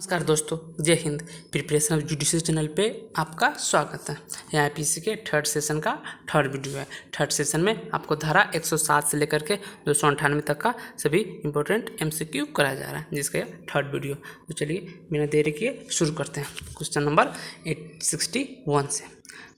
नमस्कार दोस्तों, जय Hind. Preparation of judicial channel पे आपका स्वागत है। यहाँ पीसी के थर्ड सेशन का थर्ड वीडियो है। थर्ड सेशन में आपको धारा 107 से लेकर के 298 तक का सभी इंपॉर्टेंट एमसीक्यू कराया जा रहा है, जिसका यह थर्ड वीडियो। तो चलिए बिना देरी किए शुरू करते हैं। क्वेश्चन नंबर 61 से,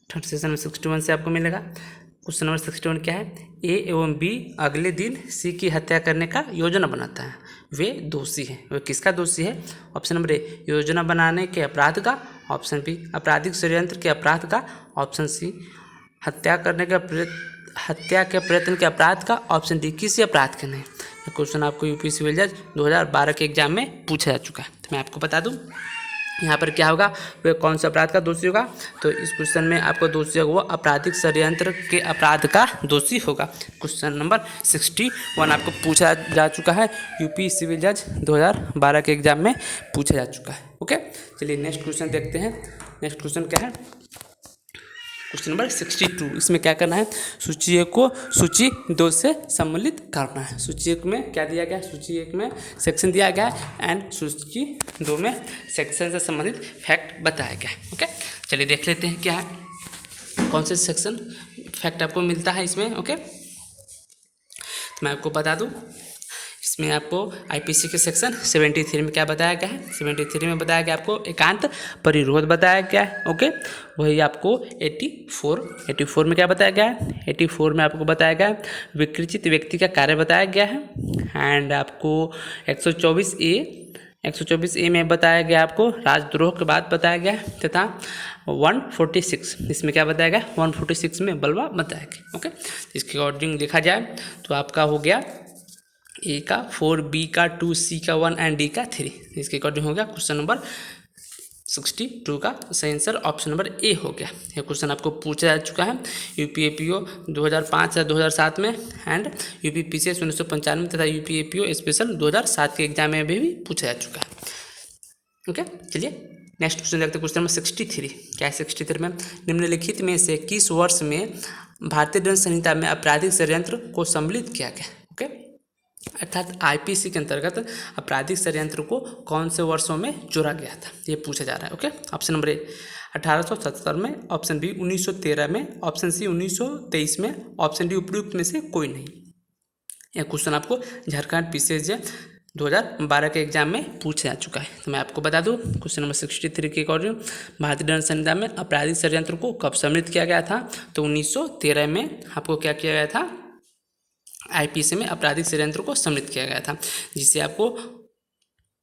थर्ड सेशन में 61 से आपको मिलेगा। क्वेश्चन नंबर 61 क्या है? ए एवं बी अगले दिन सी की हत्या करने का योजना बनाता है, वे दोषी हैं। वे किसका दोषी है? ऑप्शन नंबर ए योजना बनाने के अपराध का, ऑप्शन बी आपराधिक षड्यंत्र के अपराध का, ऑप्शन सी हत्या के प्रयत्न के अपराध का, ऑप्शन डी किसी अपराध के नहीं। ये क्वेश्चन आपको यूपी सिविल जज 2012 के एग्जाम में पूछा जा चुका है। तो मैं आपको बता दूं यहाँ पर क्या होगा, वह कौन सा अपराध का दोषी होगा। तो इस क्वेश्चन में आपको दोषी होगा वो आपराधिक षड्यंत्र के अपराध का दोषी होगा। क्वेश्चन नंबर 61 आपको पूछा जा चुका है, यूपी सिविल जज 2012 के एग्जाम में पूछा जा चुका है। ओके, चलिए नेक्स्ट क्वेश्चन देखते हैं। नेक्स्ट क्वेश्चन क्या है? Question number 62। इसमें क्या करना है? सूची 1 को सूची 2 से सम्मिलित करना है। सूची 1 में क्या दिया गया है? सूची 1 में सेक्शन दिया गया है एंड सूची 2 में सेक्शन से संबंधित फैक्ट बताया गया है। ओके, चलिए देख लेते हैं क्या है, कौन से सेक्शन फैक्ट आपको मिलता है इसमें। ओके, तो मैं आपको बता दूँ, इसमें आपको आईपीसी के सेक्शन 73 में क्या बताया गया है? 73 में बताया गया आपको एकांत परिरोध बताया गया है। ओके, वही आपको 84 में क्या बताया गया है? 84 में आपको बताया गया है विकृचित व्यक्ति का कार्य बताया गया है। एंड आपको 124A में बताया गया आपको राजद्रोह के बाद बताया गया है, तथा 146 इसमें क्या बताया गया? 146 में बलवा बताया गया। ओके, इसके अकॉर्डिंग देखा जाए तो आपका हो गया ए का 4, बी का 2, सी का 1 एंड डी का 3। इसके अकॉर्डिंग हो गया क्वेश्चन नंबर 62 का सही आंसर ऑप्शन नंबर ए हो गया। यह क्वेश्चन आपको पूछा जा चुका है यूपीएपीओ 2005 या 2007 में एंड यूपीपीसीएस 1995 तथा यूपीएपीओ स्पेशल 2007 के एग्जाम में भी पूछा जा चुका है। ओके, चलिए नेक्स्ट क्वेश्चन देखते हैं। क्वेश्चन नंबर 63 क्या है? 63 में निम्नलिखित में से किस वर्ष में भारतीय दंड संहिता में आपराधिक षड्यंत्र को सम्मिलित किया गया? ओके, अर्थात आईपीसी के अंतर्गत आपराधिक षड्यंत्र को कौन से वर्षों में जोड़ा गया था, ये पूछा जा रहा है। ओके, ऑप्शन नंबर ए 1877 में, ऑप्शन बी 1913 में, ऑप्शन सी 1923 में, ऑप्शन डी उपयुक्त में से कोई नहीं। यह क्वेश्चन आपको झारखंड पीसीएस 2012 के एग्जाम में पूछा जा चुका है। तो मैं आपको बता दूं क्वेश्चन नंबर 63 के अकॉर्डिंग भारतीय दंड संहिता में आपराधिक षड्यंत्र को कब सम्मिलित किया गया था? तो 1913 में आपको क्या किया गया था? आईपीसी में आपराधिक षड्यंत्र को सम्मिलित किया गया था, जिसे आपको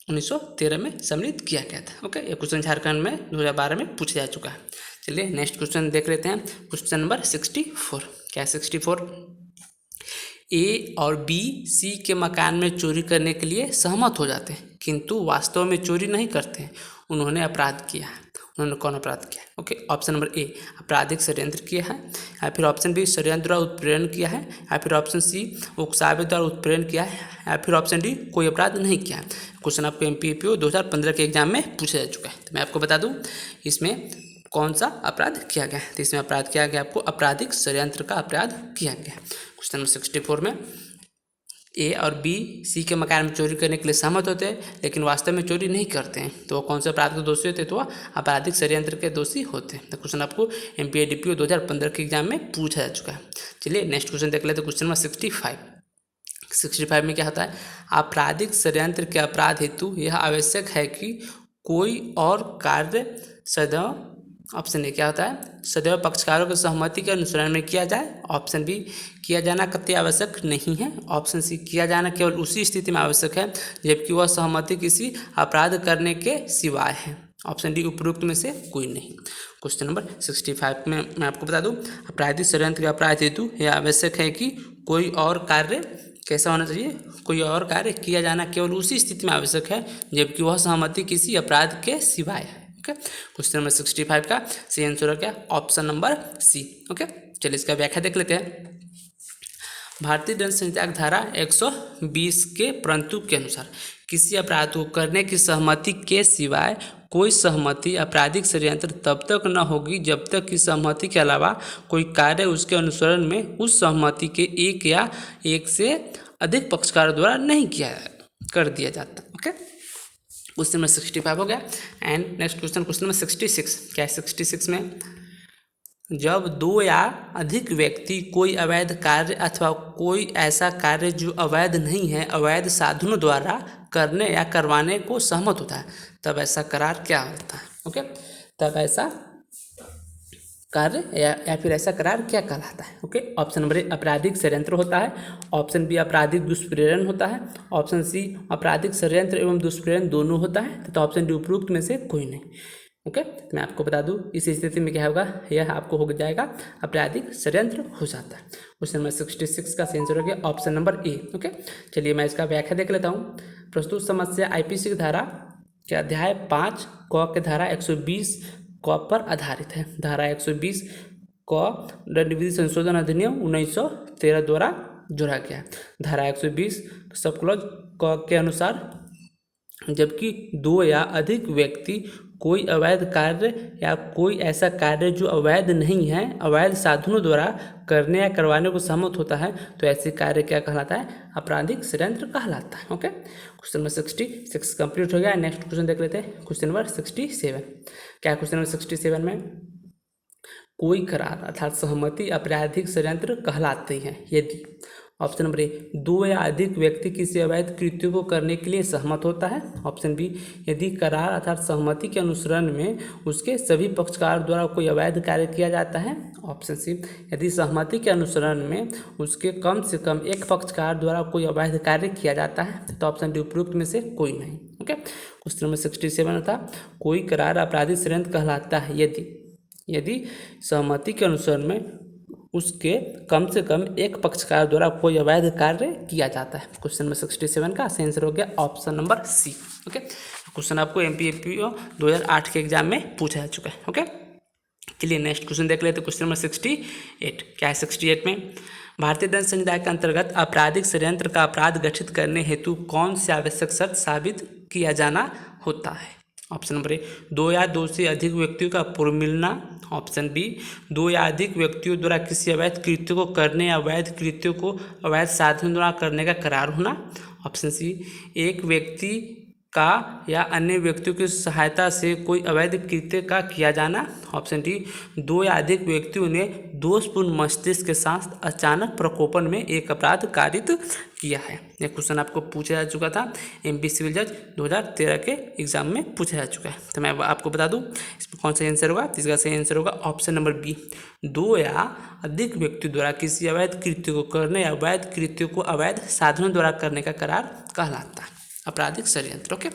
1913 में सम्मिलित किया गया था। ओके, ये क्वेश्चन झारखंड में 2012 में पूछा जा चुका है। चलिए नेक्स्ट क्वेश्चन देख लेते हैं। क्वेश्चन नंबर 64 क्या है? 64 ए और बी सी के मकान में चोरी करने के लिए सहमत हो जाते हैं, किंतु वास्तव में चोरी नहीं करते हैं। उन्होंने अपराध किया है। उन्होंने कौन अपराध किया? ओके, ऑप्शन नंबर ए आपराधिक षड्यंत्र किया है, या फिर ऑप्शन बी षड्यंत्र द्वारा उत्प्रेरण किया है, या फिर ऑप्शन सी उकसावे द्वारा उत्प्रेरण किया है, या फिर ऑप्शन डी कोई अपराध नहीं किया है। क्वेश्चन आपको एमपीएपीओ 2015 के एग्जाम में पूछा जा चुका है। तो मैं आपको बता दूं इसमें कौन सा अपराध किया गया है। तो इसमें अपराध किया गया आपको आपराधिक षड्यंत्र का अपराध किया गया। क्वेश्चन नंबर 64 में ए और बी सी के मकान में चोरी करने के लिए सहमत होते हैं, लेकिन वास्तव में चोरी नहीं करते हैं। तो वो कौन से अपराध के दोषी होते हैं? तो वह आपराधिक षड्यंत्र के दोषी होते हैं। तो क्वेश्चन आपको एमपीएडीपीओ 2015 के एग्जाम में पूछा जा चुका है। चलिए नेक्स्ट क्वेश्चन देख लेते हैं। क्वेश्चन नंबर 65 में क्या होता है? आपराधिक षड्यंत्र के अपराध हेतु यह आवश्यक है कि कोई और कार्य सदैव, ऑप्शन ए क्या होता है? सदैव पक्षकारों की सहमति के अनुसरण में किया जाए। ऑप्शन बी किया जाना कतई आवश्यक नहीं है। ऑप्शन सी किया जाना केवल उसी स्थिति में आवश्यक है जबकि वह सहमति किसी अपराध करने के सिवाय है। ऑप्शन डी उपयुक्त में से कोई नहीं। क्वेश्चन नंबर 65 में मैं आपको बता दूं आपराधिक षड्यंत्र के अपराध हेतु यह आवश्यक है कि कोई और कार्य कैसा होना चाहिए? कोई और कार्य किया जाना केवल उसी स्थिति में आवश्यक है जबकि वह सहमति किसी अपराध के सिवाय है। ओके, क्वेश्चन नंबर 65 का सही आंसर है क्या? Option number C. ओके, चलिए इसका व्याख्या देख लेते हैं। भारतीय दंड संहिता की धारा 120 के परंतु के अनुसार किसी अपराध को करने की सहमति के सिवाय कोई सहमति आपराधिक षड्यंत्र तब तक न होगी जब तक कि सहमति के अलावा कोई कार्य उसके अनुसरण में उस सहमति के एक या एक से अधिक पक्षकारों द्वारा नहीं किया कर दिया जाता। ओके, क्वेश्चन नंबर 65 हो गया। And next question number 66। क्या है 66 में? जब दो या अधिक व्यक्ति कोई अवैध कार्य अथवा कोई ऐसा कार्य जो अवैध नहीं है अवैध साधनों द्वारा करने या करवाने को सहमत होता है, तब ऐसा करार क्या होता है? ओके, तब ऐसा कार्य या फिर ऐसा करार क्या कहलाता है? ओके, ऑप्शन नंबर ए आपराधिक षड्यंत्र होता है, ऑप्शन बी आपराधिक दुष्प्रेरण होता है, ऑप्शन सी आपराधिक षड्यंत्र एवं दुष्प्रेरण दोनों होता है, तथा ऑप्शन डी उपरोक्त में से कोई नहीं। ओके, तो मैं आपको बता दूं इस स्थिति में क्या होगा, यह आपको हो जाएगा आपराधिक षड्यंत्र हो जाता है। क्वेश्चन नंबर 66 का आंसर हो गया ऑप्शन नंबर ए। ओके, चलिए मैं इसका व्याख्या देख लेता हूँ। प्रस्तुत समस्या आईपीसी की धारा के अध्याय 5 क के धारा 120 क पर आधारित है। धारा 120 क दंड विधि संशोधन अधिनियम 1913 द्वारा जोड़ा गया है। धारा 120 सब क्लॉज क के अनुसार जबकि दो या अधिक व्यक्ति कोई अवैध कार्य या कोई ऐसा कार्य जो अवैध नहीं है अवैध साधनों द्वारा करने या करवाने को सहमत होता है, तो ऐसे कार्य क्या कहलाता है? आपराधिक षड्यंत्र कहलाता है। ओके, क्वेश्चन नंबर 66 कंप्लीट हो गया। नेक्स्ट क्वेश्चन देख लेते हैं, क्वेश्चन नंबर 67। क्या क्वेश्चन नंबर 67 में? कोई करार अर्थात सहमति आपराधिक षड्यंत्र कहलाती है यदि ऑप्शन नंबर ए दो या अधिक व्यक्ति किसी अवैध कृत्य को करने के लिए सहमत होता है, ऑप्शन बी यदि करार अर्थात सहमति के अनुसरण में उसके सभी पक्षकार द्वारा कोई अवैध कार्य किया जाता है, ऑप्शन सी यदि सहमति के अनुसरण में उसके कम से कम एक पक्षकार द्वारा कोई अवैध कार्य किया जाता है, तो ऑप्शन डी उपरोक्त में से कोई नहीं। ओके, क्वेश्चन नंबर 67 था कोई करार आपराधिक षड्यंत्र कहलाता है यदि सहमति के अनुसरण में उसके कम से कम एक पक्षकार द्वारा कोई अवैध कार्य किया जाता है। क्वेश्चन नंबर 67 का आंसर हो गया option number C. Okay, question आपको एमपीएपीओ 2008 के एग्जाम में पूछा जा चुका है। ओके, चलिए नेक्स्ट क्वेश्चन देख लेते हैं। Question number 68। क्या है 68 में? भारतीय दंड संहिता के अंतर्गत आपराधिक षड्यंत्र का अपराध गठित करने हेतु कौन सी आवश्यक शर्त साबित किया जाना होता है? ऑप्शन नंबर ए दो या दो से अधिक व्यक्तियों का पूर्व मिलना, ऑप्शन बी दो या अधिक व्यक्तियों द्वारा किसी अवैध कृत्य को करने या अवैध कृत्यों को अवैध साधन द्वारा करने का करार होना, ऑप्शन सी एक व्यक्ति का या अन्य व्यक्तियों की सहायता से कोई अवैध कृत्य का किया जाना, ऑप्शन डी दो या अधिक व्यक्तियों ने दोषपूर्ण मस्तिष्क के साथ अचानक प्रकोपन में एक अपराध कारित किया है। यह क्वेश्चन आपको पूछा जा चुका था एमपी सिविल जज 2013 के एग्जाम में पूछा जा चुका है। तो मैं आपको बता दूं इसमें कौन सा आंसर होगा। इसका सही आंसर होगा ऑप्शन नंबर बी दो या अधिक व्यक्ति द्वारा किसी अवैध कृत्य को करने या अवैध कृत्य को अवैध साधनों द्वारा करने का करार कहलाता है आपराधिक षड्यंत्र। ओके,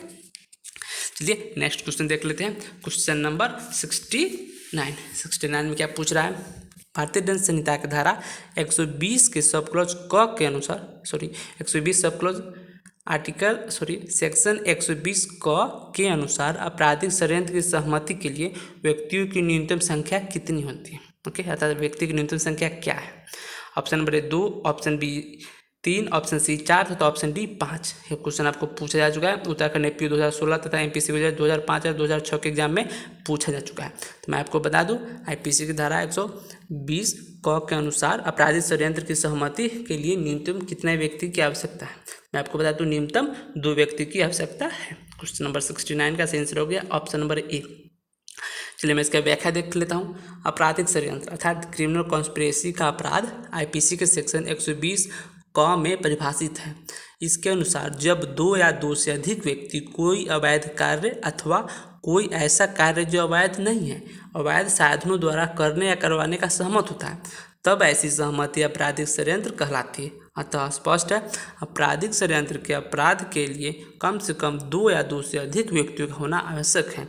चलिए नेक्स्ट क्वेश्चन देख लेते हैं। क्वेश्चन नंबर 69 में क्या पूछ रहा है? भारतीय दंड संहिता की धारा 120 के सब क्लॉज क के अनुसार 120 सब क्लॉज सेक्शन 120 क के अनुसार आपराधिक षड्यंत्र की सहमति के लिए व्यक्तियों की न्यूनतम संख्या कितनी होती है? ओके, अर्थात व्यक्ति की न्यूनतम संख्या क्या है? Option number A 2, option B 3, option C 4 तथा ऑप्शन डी 5। ये क्वेश्चन आपको पूछा जा चुका है उत्तराखंड एपीओ 2016 तथा एमपी सिविल 2005 और 2006 के एग्जाम में पूछा जा चुका है। तो मैं आपको बता दूं आईपीसी की धारा 120 क के अनुसार आपराधिक षड्यंत्र की सहमति के लिए न्यूनतम कितने व्यक्ति की आवश्यकता है? मैं आपको बता दूं न्यूनतम 2 व्यक्ति की आवश्यकता है। क्वेश्चन नंबर 69 का आंसर हो गया ऑप्शन नंबर ए। चलिए मैं इसका व्याख्या देख लेता हूँ। आपराधिक षड्यंत्र अर्थात क्रिमिनल कॉन्स्पिरेसी का अपराध आईपीसी के सेक्शन 120 क में परिभाषित है। इसके अनुसार जब दो या दो से अधिक व्यक्ति कोई अवैध कार्य अथवा कोई ऐसा कार्य जो अवैध नहीं है अवैध साधनों द्वारा करने या करवाने का सहमत होता है, तब ऐसी सहमति आपराधिक षड्यंत्र कहलाती है। अतः स्पष्ट है आपराधिक षड्यंत्र के अपराध के लिए कम से कम दो या दो से अधिक व्यक्तियों का होना आवश्यक है।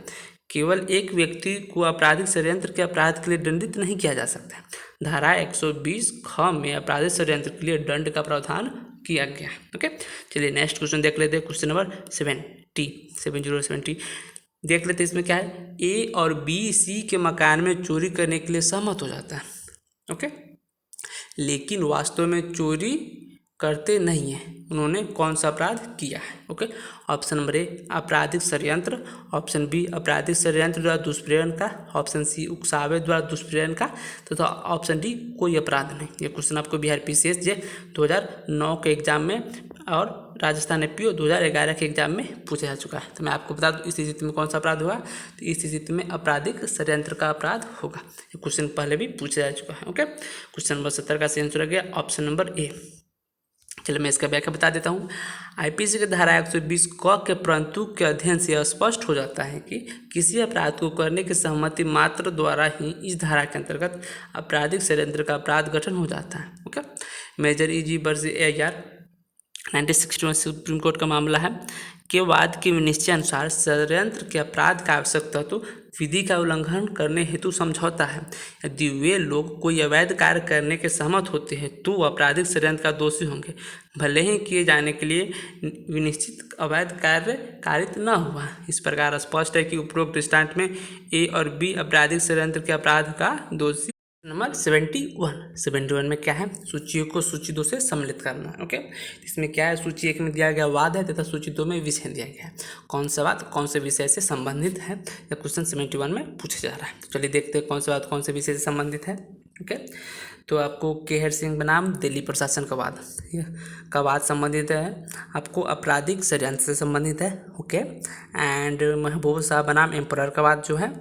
केवल एक व्यक्ति को आपराधिक षड्यंत्र के अपराध के लिए दंडित नहीं किया जा सकता। धारा 120 ख में आपराधिक षड्यंत्र के लिए दंड का प्रावधान किया गया है। ओके, चलिए नेक्स्ट क्वेश्चन देख लेते हैं। क्वेश्चन नंबर 70 देख लेते हैं। इसमें क्या है? ए और बी सी के मकान में चोरी करने के लिए सहमत हो जाता है। ओके, लेकिन वास्तव में चोरी करते नहीं हैं। उन्होंने कौन सा अपराध किया है? ओके, ऑप्शन नंबर ए आपराधिक षड्यंत्र, ऑप्शन बी आपराधिक षड्यंत्र द्वारा दुष्प्रेरण का, ऑप्शन सी उकसावे द्वारा दुष्प्रेरण का तथा ऑप्शन डी कोई अपराध नहीं। ये क्वेश्चन आपको बिहार पीसीएस जे 2009 के एग्जाम में और राजस्थान एपीओ 2011 के एग्जाम में पूछा जा चुका है। तो मैं आपको बता दूं इस स्थिति में कौन सा अपराध होगा, तो इस स्थिति में आपराधिक षड्यंत्र का अपराध होगा। ये क्वेश्चन पहले भी पूछा जा चुका है। ओके, क्वेश्चन नंबर 70 का सही आंसर हो गया ऑप्शन नंबर ए। चलिए मैं इसका व्याख्या बता देता हूँ। आईपीसी की धारा 120 क के परंतु के अध्ययन से स्पष्ट हो जाता है कि किसी अपराध को करने की सहमति मात्र द्वारा ही इस धारा के अंतर्गत आपराधिक षड्यंत्र का अपराध गठन हो जाता है। Okay, major EG versus AIR 1961 Supreme Court का मामला है के वाद के निश्चय अनुसार षड्यंत्र के अपराध का आवश्यक तत्व विधि का उल्लंघन करने हेतु समझौता है। यदि वे लोग कोई अवैध कार्य करने के सहमत होते हैं तो आपराधिक षड्यंत्र का दोषी होंगे, भले ही किए जाने के लिए विनिश्चित अवैध कार्य कारित न हुआ। इस प्रकार स्पष्ट है कि उपरोक्त दृष्टांत में A और B आपराधिक षड्यंत्र के अपराध का दोषी। नंबर 71 में क्या है, सूची को सूची 2 से सम्मिलित करना। ओके, इसमें क्या है, सूची 1 में दिया गया वाद है तथा सूची 2 में विषय दिया गया है। कौन सा वाद कौन से विषय से संबंधित है, यह क्वेश्चन 71 में पूछा जा रहा है। तो चलिए देखते हैं कौन सा वाद कौन से विषय से संबंधित है। ओके, तो आपको केहर सिंह बनाम दिल्ली प्रशासन का वाद संबंधित है, आपको आपराधिक षड्यंत्र से संबंधित है। ओके, एंड महबूब शाह बनाम एम्परर का वाद जो है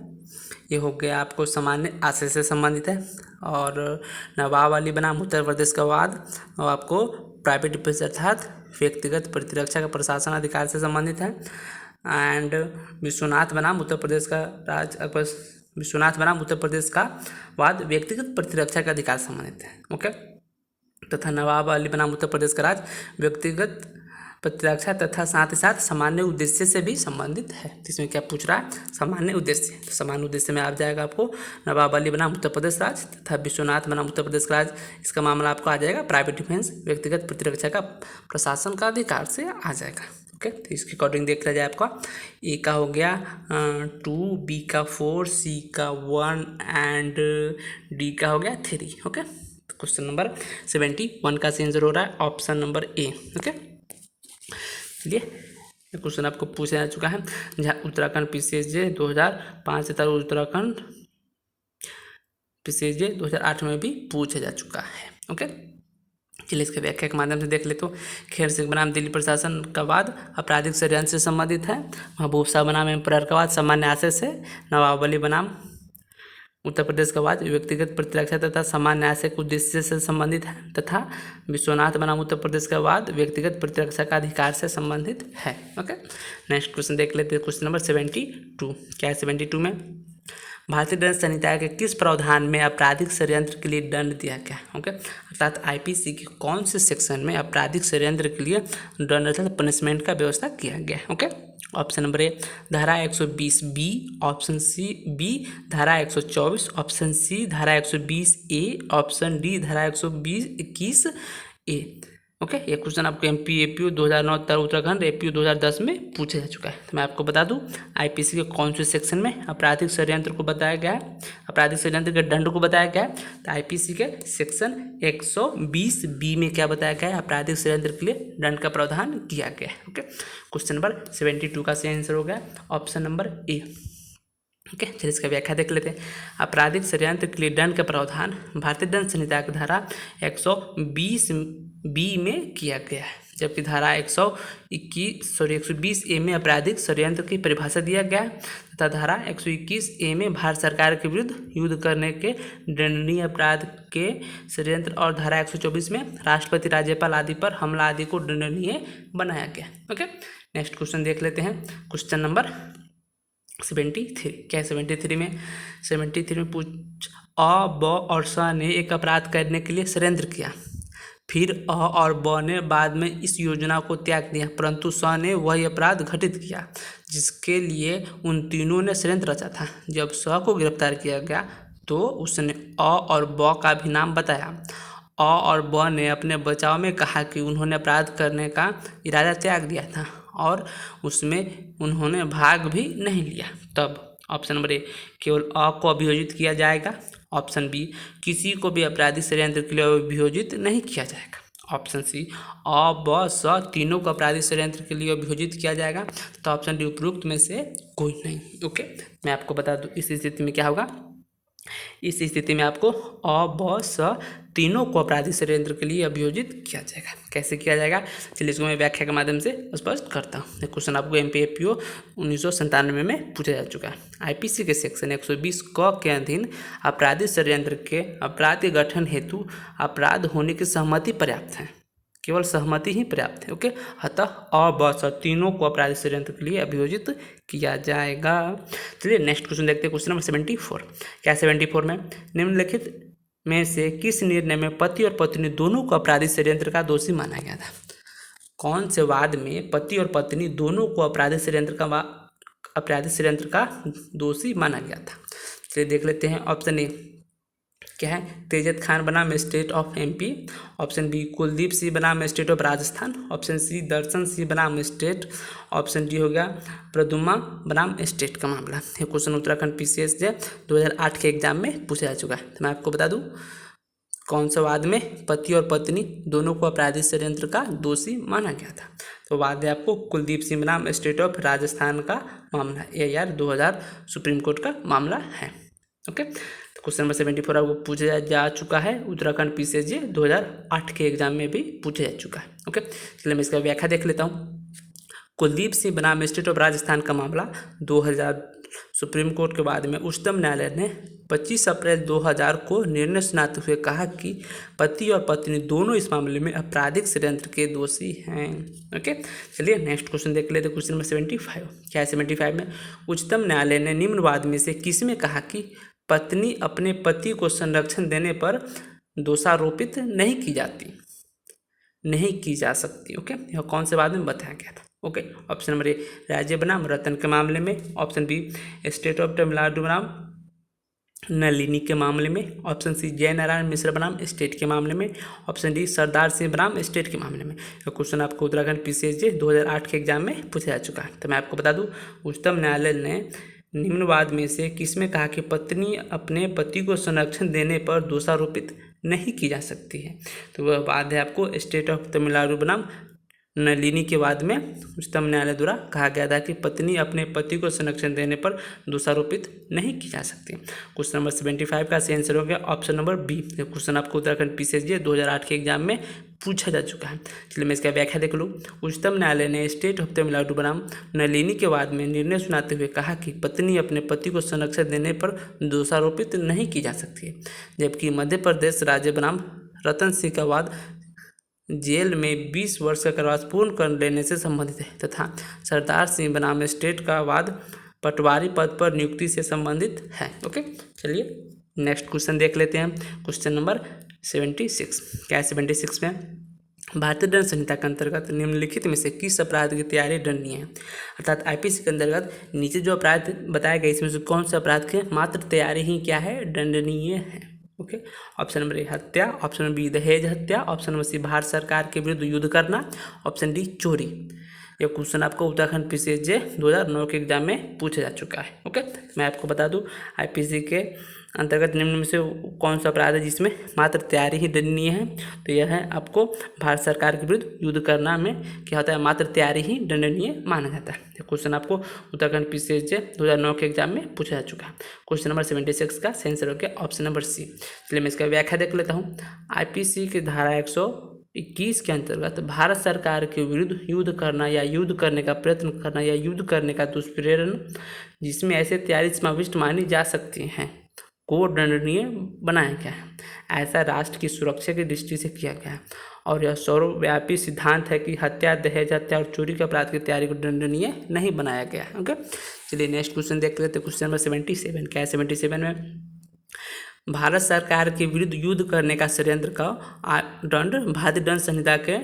ये हो गया आपको सामान्य आशय से संबंधित है। और नवाब अली बनाम उत्तर प्रदेश का वाद और आपको प्राइवेट डिफेंस अर्थात व्यक्तिगत प्रतिरक्षा का प्रशासन अधिकार से संबंधित है। एंड विश्वनाथ बनाम उत्तर प्रदेश का वाद व्यक्तिगत प्रतिरक्षा का अधिकार से संबंधित है। ओके, तथा नवाब अली बनाम उत्तर प्रदेश का राज व्यक्तिगत प्रतिरक्षा तथा साथ ही साथ सामान्य उद्देश्य से भी संबंधित है। इसमें क्या पूछ रहा है, सामान्य उद्देश्य। तो सामान्य उद्देश्य में आ जाएगा आपको नवाब अली बनाम उत्तर प्रदेश राज तथा विश्वनाथ बनाम उत्तर प्रदेश राज। इसका मामला आपको आ जाएगा प्राइवेट डिफेंस व्यक्तिगत प्रतिरक्षा का प्रशासन का अधिकार से आ जाएगा। ओके, तो इसके अकॉर्डिंग देख लिया जाए आपका ए का हो गया 2, बी का 4, सी का 1 एंड डी का हो गया 3। ओके, तो क्वेश्चन नंबर 71 का आंसर हो रहा है ऑप्शन नंबर ए। ओके, चलिए क्वेश्चन आपको पूछा जा चुका है। जहाँ उत्तराखंड PCSJ 2005 तथा उत्तराखंड PCSJ 2008 में भी पूछा जा चुका है। ओके, चलिए इसके व्याख्या के माध्यम से देख ले। तो खैर सिंह बनाम दिल्ली प्रशासन का वाद आपराधिक षड्यंत्र से संबंधित है। महबूब शाह बनाम एम्परर का वाद सामान्य आशय से। नवाब अली बनाम उत्तर प्रदेश का वाद व्यक्तिगत प्रतिरक्षा तथा सामान्य आशय के उद्देश्य से संबंधित है। तथा विश्वनाथ बनाम उत्तर प्रदेश का वाद व्यक्तिगत प्रतिरक्षा का अधिकार से संबंधित है। ओके, नेक्स्ट क्वेश्चन देख लेते हैं। क्वेश्चन नंबर 72 क्या है, 72 में भारतीय दंड संहिता के किस प्रावधान में आपराधिक षड्यंत्र के लिए दंड दिया गया। ओके, अर्थात IPC के कौन से सेक्शन में आपराधिक षड्यंत्र के लिए दंड अर्थात पनिशमेंट का व्यवस्था किया गया। ओके, ऑप्शन नंबर ए धारा 120B, ऑप्शन सी बी धारा 124, ऑप्शन सी धारा 120A, ऑप्शन डी धारा 121A। ओके, ये क्वेश्चन आपको MP APO 2009 उत्तराखंड APO 2010 में पूछा जा चुका है। तो मैं आपको बता दूं IPC के कौन से सेक्शन में आपराधिक षड्यंत्र को बताया गया है, आपराधिक षड्यंत्र के दंड को बताया गया है। तो IPC के सेक्शन 120B में क्या बताया गया है, आपराधिक षड्यंत्र के लिए दंड का प्रावधान किया गया है। ओके, क्वेश्चन नंबर 72 का सही आंसर हो गया ऑप्शन नंबर ए। ओके, चलिए इसका व्याख्या देख लेते हैं। आपराधिक षड्यंत्र के लिए दंड का प्रावधान भारतीय दंड संहिता की धारा 120B में किया गया है, जबकि धारा 120A में आपराधिक षड्यंत्र की परिभाषा दिया गया है तथा धारा 121A में भारत सरकार के विरुद्ध युद्ध करने के दंडनीय अपराध के षड्यंत्र और धारा 124 में राष्ट्रपति राज्यपाल आदि पर हमला आदि को दंडनीय बनाया गया। ओके, नेक्स्ट क्वेश्चन देख लेते हैं। क्वेश्चन नंबर 73 क्या है, 73 में पूछ अ, ब और स ने एक अपराध करने के लिए षड्यंत्र किया। फिर अ और ब ने बाद में इस योजना को त्याग दिया, परंतु स ने वही अपराध घटित किया जिसके लिए उन तीनों ने षड्यंत्र रचा था। जब स को गिरफ्तार किया गया तो उसने अ और ब का भी नाम बताया। अ और ब ने अपने बचाव में कहा कि उन्होंने अपराध करने का इरादा त्याग दिया था और उसमें उन्होंने भाग भी नहीं लिया। तब ऑप्शन नंबर ए केवल अ को अभियोजित किया जाएगा। ऑप्शन बी किसी को भी आपराधिक षड्यंत्र के लिए अभियोजित नहीं किया जाएगा। ऑप्शन सी अ, ब, स तीनों को आपराधिक षड्यंत्र के लिए अभियोजित किया जाएगा। तो ऑप्शन डी उपरोक्त में से कोई नहीं। ओके, मैं आपको बता दूं इस स्थिति में क्या होगा, इस स्थिति में आपको अ ब स तीनों को आपराधिक षड्यंत्र के लिए अभियोजित किया जाएगा। कैसे किया जाएगा, चलिए इसको मैं व्याख्या के माध्यम से स्पष्ट करता हूँ। ये क्वेश्चन आपको MPFPO 1997 में पूछा जा चुका है। आईपीसी के सेक्शन 120 क के अधीन आपराधिक षड्यंत्र के अपराध के गठन हेतु अपराध होने की सहमति पर्याप्त है, केवल सहमति ही पर्याप्त है। ओके, अतः अ ब स तीनों को अपराधिक षड्यंत्र के लिए अभियोजित किया जाएगा। चलिए नेक्स्ट क्वेश्चन देखते हैं, क्वेश्चन नंबर 74। क्या 74 में, निम्नलिखित में से किस निर्णय में पति और पत्नी दोनों को अपराधिक षड्यंत्र का दोषी माना गया था? कौन से वाद में पति और पत्नी दोनों को अपराधिक षड्यंत्र का दोषी माना गया था? चलिए देख लेते हैं। ऑप्शन ए क्या है, तेजत खान बनाम state of MP। Option B Kuldeep Singh बनाम state of Rajasthan. Option C Darshan Singh बनाम स्टेट। ऑप्शन डी हो गया प्रदुमा बनाम स्टेट का मामला। ये क्वेश्चन उत्तराखंड PCS 2008 के एग्जाम में पूछा जा चुका है। तो मैं आपको बता दूं, कौन सा वाद में पति और पत्नी दोनों को आपराधिक षड्यंत्र का दोषी माना गया था? तो वाद है आपको कुलदीप सिंह बनाम स्टेट ऑफ राजस्थान का मामला, AR 2000 सुप्रीम कोर्ट का मामला है। ओके, तो क्वेश्चन नंबर 74 आपको पूछा जा चुका है, उत्तराखंड PCS 2008 के एग्जाम में भी पूछा जा चुका है। ओके, चलिए मैं इसका व्याख्या देख लेता हूँ। कुलदीप सिंह बनाम स्टेट ऑफ राजस्थान का मामला 2000 सुप्रीम कोर्ट के बाद में उच्चतम न्यायालय ने 25 अप्रैल 2000 को निर्णय सुनाते हुए कहा कि पति और पत्नी दोनों इस मामले में आपराधिक षड्यंत्र के दोषी हैं। ओके, चलिए नेक्स्ट क्वेश्चन देख लेते हैं, क्वेश्चन नंबर 75। क्या है 75 में, उच्चतम न्यायालय ने निम्न वाद में से किसमें कहा कि पत्नी अपने पति को संरक्षण देने पर दोषारोपित नहीं की जा सकती। ओके, यह कौन से वाद में बताया गया था? ओके, ऑप्शन नंबर ए राज्य बनाम रतन के मामले में। Option B state of Tamil Nadu बनाम नलिनी के मामले में। ऑप्शन सी जयनारायण मिश्र बनाम स्टेट के मामले में। ऑप्शन डी सरदार सिंह बनाम स्टेट के मामले में। यह क्वेश्चन आपको उत्तराखंड PCS 2008 के एग्जाम में पूछा जा चुका है। तो मैं आपको बता दूं, उच्चतम न्यायालय ने निम्न वाद में से किसमें कहा कि पत्नी अपने पति को संरक्षण देने पर दोषारोपित नहीं की जा सकती है? तो वह वाद है आपको स्टेट ऑफ तमिलनाडु बनाम नलिनी के बाद में उच्चतम न्यायालय द्वारा कहा गया था कि पत्नी अपने पति को संरक्षण देने पर दोषारोपित नहीं की जा सकती। क्वेश्चन नंबर 75 का सही आंसर हो गया ऑप्शन नंबर बी। क्वेश्चन आपको उत्तराखंड PCS 2008 के एग्जाम में पूछा जा चुका है। चलिए मैं इसका व्याख्या देख लूँ। उच्चतम न्यायालय ने स्टेट ऑफ तमिलनाडु बनाम नलिनी के बाद में निर्णय सुनाते हुए कहा कि पत्नी अपने पति को संरक्षण देने पर दोषारोपित नहीं की जा सकती है, जबकि मध्य प्रदेश राज्य बनाम रतन सिंह का वाद जेल में 20 वर्ष का कारावास पूर्ण कर लेने से संबंधित है, तथा सरदार सिंह बनाम स्टेट का वाद पटवारी पद पर नियुक्ति से संबंधित है। ओके, चलिए नेक्स्ट क्वेश्चन देख लेते हैं, क्वेश्चन नंबर 76। क्या है 76 में, भारतीय दंड संहिता के अंतर्गत निम्नलिखित में से किस अपराध की तैयारी दंडनीय है? अर्थात IPC के अंतर्गत नीचे जो अपराध बताया गया इसमें से कौन से अपराध के मात्र तैयारी ही क्या है, दंडनीय है? ओके, ऑप्शन नंबर ए हत्या। ऑप्शन नंबर बी दहेज हत्या। ऑप्शन नंबर सी भारत सरकार के विरुद्ध युद्ध करना। ऑप्शन डी चोरी। यह क्वेश्चन आपको उत्तराखंड PCS 2009 के एग्जाम में पूछा जा चुका है। ओके, मैं आपको बता दूं IPC के अंतर्गत निम्न में से कौन सा अपराध है जिसमें मात्र तैयारी ही दंडनीय है? तो यह है आपको भारत सरकार के विरुद्ध युद्ध करना में क्या होता है, मात्र तैयारी ही दंडनीय माना जाता है। यह क्वेश्चन आपको उत्तराखंड PCS 2009 के एग्जाम में पूछा जा चुका है। क्वेश्चन नंबर 76 का सही आंसर हो गया ऑप्शन नंबर सी। चलिए मैं इसका व्याख्या देख लेता हूँ। IPC की धारा 121 के अंतर्गत भारत सरकार के विरुद्ध युद्ध करना या युद्ध करने का प्रयत्न करना या युद्ध करने का दुष्प्रेरण जिसमें ऐसे तैयारी समाविष्ट मानी जा सकती हैं को दंडनीय बनाया गया है। ऐसा राष्ट्र की सुरक्षा की दृष्टि से किया गया है और यह सर्वव्यापी सिद्धांत है कि हत्या, दहेज हत्या और चोरी के अपराध की तैयारी को दंडनीय नहीं बनाया गया है। ओके, चलिए नेक्स्ट क्वेश्चन देख लेते हैं, क्वेश्चन नंबर 77। क्या है 77 में, भारत सरकार के विरुद्ध युद्ध करने का षड्यंत्र का दंड भारतीय दंड संहिता के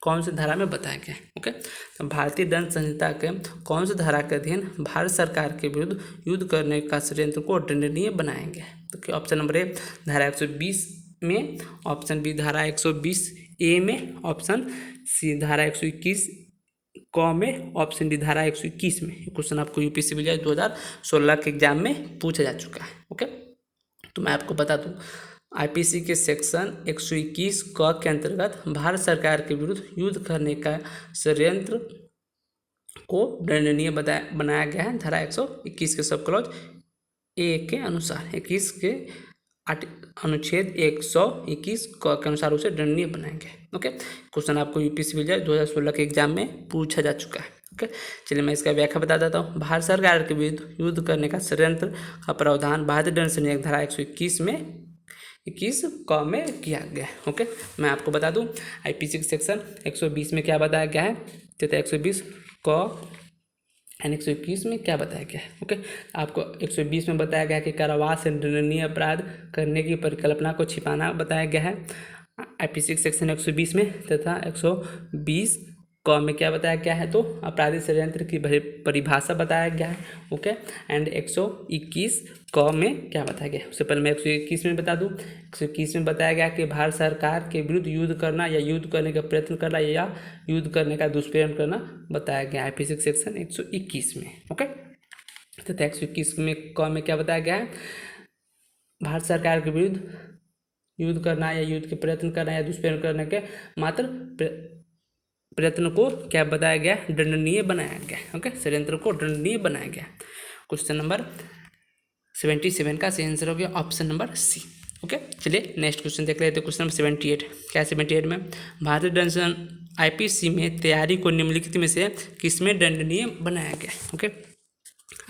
कौन सी धारा में बताया गया है? ओके, तो भारतीय दंड संहिता के कौन सी धारा के अधीन भारत सरकार के विरुद्ध युद्ध करने का षड्यंत्र को दंडनीय बनाया गया है? तो ऑप्शन नंबर ए धारा 120 में। ऑप्शन बी धारा 120A में। ऑप्शन सी धारा 121 क में। ऑप्शन डी धारा 121 में। क्वेश्चन आपको UPSC 2016 के एग्जाम में पूछा जा चुका है। ओके, तो मैं आपको बता दूं IPC के सेक्शन 121 क के अंतर्गत भारत सरकार के विरुद्ध युद्ध करने का षड्यंत्र को दंडनीय बनाया गया है धारा 121 के सब क्लॉज ए के अनुसार 21 के अनुच्छेद 121 के अनुसार उसे दंडनीय बनाएंगे। ओके, क्वेश्चन आपको यूपी सिविल 2016 के एग्जाम में पूछा जा चुका है। ओके, चलिए मैं इसका व्याख्या बता देता हूँ। भारत सरकार के विरुद्ध युद्ध करने का षड्यंत्र का प्रावधान भारतीय दंड संहिता धारा 121 में 21 क में किया गया है। ओके, मैं आपको बता दूं आईपीसी के सेक्शन 120 में क्या बताया गया है तथा 120 क एंड 121 में क्या बताया गया है। ओके, आपको 120 में बताया गया है कि कारावास से दंडनीय अपराध करने की परिकल्पना को छिपाना बताया गया है आईपीसी के सेक्शन 120 में, तथा 120 क में क्या बताया गया है तो आपराधिक षड्यंत्र की परिभाषा बताया गया है। ओके, एंड 121 क में क्या बताया गया है। उससे पहले मैं 121 में बता दूं। 121 में बताया गया कि भारत सरकार के विरुद्ध युद्ध करना या युद्ध करने का प्रयत्न करना या युद्ध करने का दुष्प्रयोग करना बताया गया है आईपीसी सेक्शन 121 में। ओके, तथा 121 में क में क्या बताया गया है, भारत सरकार के विरुद्ध युद्ध करना या युद्ध के प्रयत्न करना या दुष्प्रयोग करने के मात्र प्रयत्न को क्या बताया गया, दंडनीय बनाया गया। ओके, षड्यंत्र को दंडनीय बनाया गया। क्वेश्चन नंबर 77 का सही आंसर हो गया ऑप्शन नंबर सी। ओके, चलिए नेक्स्ट क्वेश्चन देख लेते हैं। क्वेश्चन नंबर 78 क्या 78 में भारतीय दंड आईपीसी में तैयारी को निम्नलिखित में से किसमें दंडनीय बनाया गया। ओके,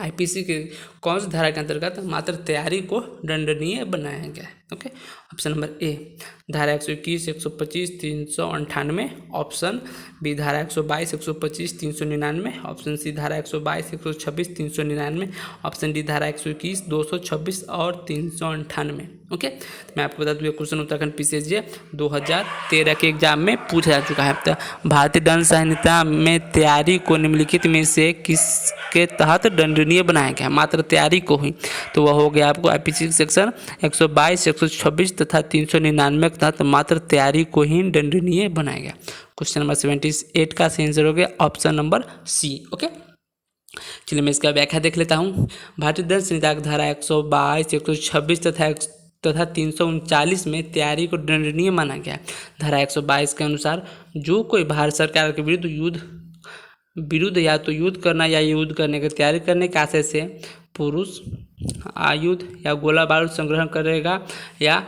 आईपीसी के कौन सी धारा के अंतर्गत मात्र तैयारी को दंडनीय बनाया गया है। ओके, ऑप्शन नंबर ए धारा 121, 125, 398, ऑप्शन बी धारा 122, 125, 399, ऑप्शन सी धारा 122, 126, 399, ऑप्शन डी धारा 121, 226 और 398। ओके, मैं आपको बता दूँ ये क्वेश्चन उत्तराखंड पीसीएसजे 2013 के एग्जाम में पूछा जा चुका है। तो भारतीय दंड संहिता में तैयारी को निम्नलिखित में से किसके तहत दंडनीय बनाया गया, मात्र तैयारी को ही, तो वह हो गया आपको आईपीसी सेक्शन 122, 126 तथा 399 के तहत मात्र तैयारी को ही दंडनीय बनाया गया। क्वेश्चन नंबर 78 का सही आंसर हो गया ऑप्शन नंबर सी। ओके, चलिए मैं इसका व्याख्या देख लेता हूँ। भारतीय दंड संहिता की धारा 122, 126 तथा 339 में तैयारी को दंडनीय माना गया। धारा 122 के अनुसार जो कोई भारत सरकार के विरुद्ध या तो युद्ध करना या युद्ध करने की तैयारी करने के आशय से पुरुष आयुध या गोला बारूद संग्रहण करेगा या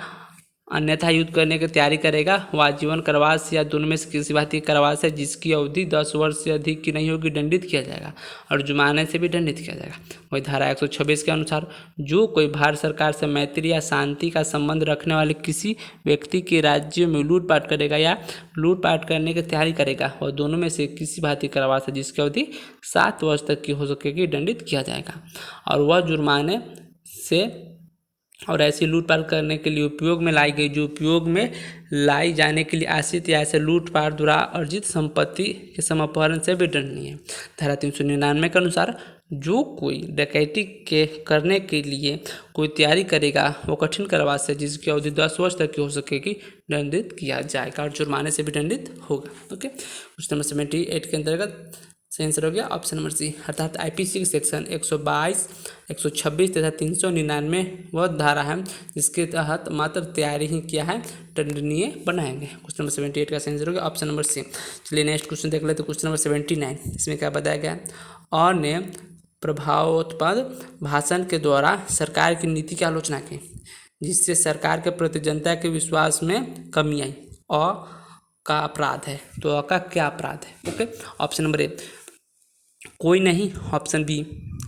अन्यथा युद्ध करने की तैयारी करेगा, वह जीवन कारावास या दोनों में से किसी बात की कारावास है जिसकी अवधि 10 वर्ष से अधिक की नहीं होगी, दंडित किया जाएगा और जुर्माने से भी दंडित किया जाएगा। वही धारा 126 के अनुसार जो कोई भारत सरकार से मैत्री या शांति का संबंध रखने वाले किसी व्यक्ति के राज्य में लूटपाट करेगा या लूटपाट करने की तैयारी करेगा, वह दोनों में से किसी बात की कारावास है जिसकी अवधि 7 वर्ष तक की हो सकेगी, दंडित किया जाएगा और वह जुर्माने से और ऐसी लूटपाट करने के लिए उपयोग में लाई गई जो उपयोग में लाई जाने के लिए आश्रित या ऐसे लूटपाट द्वारा अर्जित संपत्ति के समापहरण से भी दंडनीय है। धारा 399 के अनुसार जो कोई डकैती के करने के लिए कोई तैयारी करेगा वो कठिन कारावास है जिसकी अवधि 10 वर्ष तक की हो सकेगी, दंडित किया जाएगा और जुर्माने से भी दंडित होगा। ओके, क्वेश्चन नंबर 78 के अंतर्गत सही आंसर हो गया ऑप्शन नंबर सी, अर्थात आईपीसी सेक्शन 122, 126 तथा 399 वह धारा है जिसके तहत मात्र तैयारी ही किया है दंडनीय बनाएंगे। क्वेश्चन नंबर 78 का सही आंसर हो गया ऑप्शन नंबर सी। चलिए नेक्स्ट क्वेश्चन देख लेते हैं। क्वेश्चन नंबर 79 इसमें क्या बताया गया है, और ने प्रभावोत्पन्न भाषण के द्वारा सरकार की नीति की आलोचना की जिससे सरकार के प्रति जनता के विश्वास में कमी आई, और का अपराध है, तो का क्या अपराध है। ओके, ऑप्शन नंबर ए कोई नहीं, ऑप्शन बी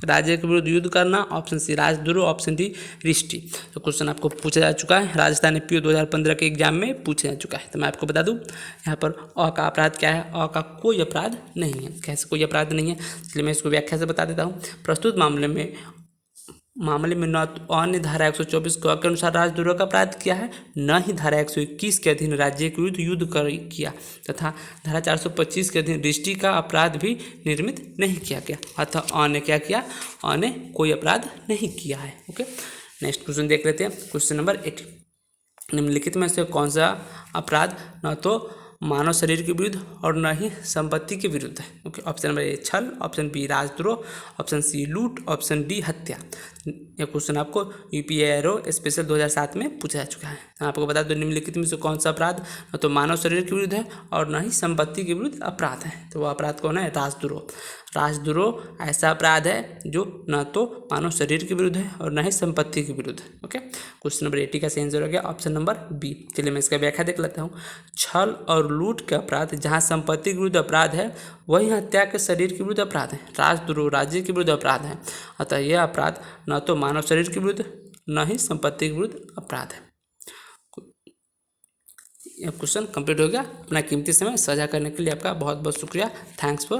राज्य के विरुद्ध युद्ध करना, ऑप्शन सी राजद्रोह, ऑप्शन डी रिष्टि। तो क्वेश्चन आपको पूछा जा चुका है, राजस्थान पीओ 2015 के एग्जाम में पूछा जा चुका है। तो मैं आपको बता दूं यहाँ पर अ का अपराध क्या है, अ का कोई अपराध नहीं है। कैसे कोई अपराध नहीं है, इसलिए मैं इसको व्याख्या से बता देता हूँ। प्रस्तुत मामले में न तो अन्य धारा 124 के अनुसार राजद्रोह का अपराध किया है, न ही धारा 121 के अधीन राज्य के विरुद्ध युद्ध किया तथा धारा 425 के अधीन रिष्टि का अपराध भी निर्मित नहीं किया गया। अतः अन्य क्या किया, अन्य कोई अपराध नहीं किया है। ओके, नेक्स्ट क्वेश्चन देख लेते हैं। क्वेश्चन नंबर 80 निम्नलिखित में से कौन सा अपराध न तो मानव शरीर के विरुद्ध और न ही संपत्ति के विरुद्ध है। ओके, ऑप्शन नंबर ए छल, ऑप्शन बी राजद्रोह, ऑप्शन सी लूट, ऑप्शन डी हत्या। यह क्वेश्चन आपको यूपीए एरो स्पेशल 2007 में पूछा जा चुका है। आपको बता दो निम्नलिखित में से कौन सा अपराध न तो मानव शरीर के विरुद्ध है और न ही संपत्ति के विरुद्ध अपराध है। तो वह अपराध कौन है? राजद्रोह। राजद्रोह ऐसा अपराध है जो न तो मानव शरीर के विरुद्ध है और न ही संपत्ति के विरुद्ध है। ओके, क्वेश्चन नंबर 80 का सही आंसर हो गया ऑप्शन नंबर बी। चलिए मैं इसका व्याख्या देख लेता हूँ। छल और लूट के अपराध जहाँ संपत्ति के विरुद्ध अपराध है, वही हत्या के शरीर के विरुद्ध अपराध है। राजद्रोह राज्य के विरुद्ध अपराध है, अतः यह अपराध न तो मानव शरीर के विरुद्ध न ही संपत्ति के विरुद्ध अपराध है। यह क्वेश्चन कंप्लीट हो गया। अपना कीमती समय साझा करने के लिए आपका बहुत बहुत शुक्रिया। Thanks for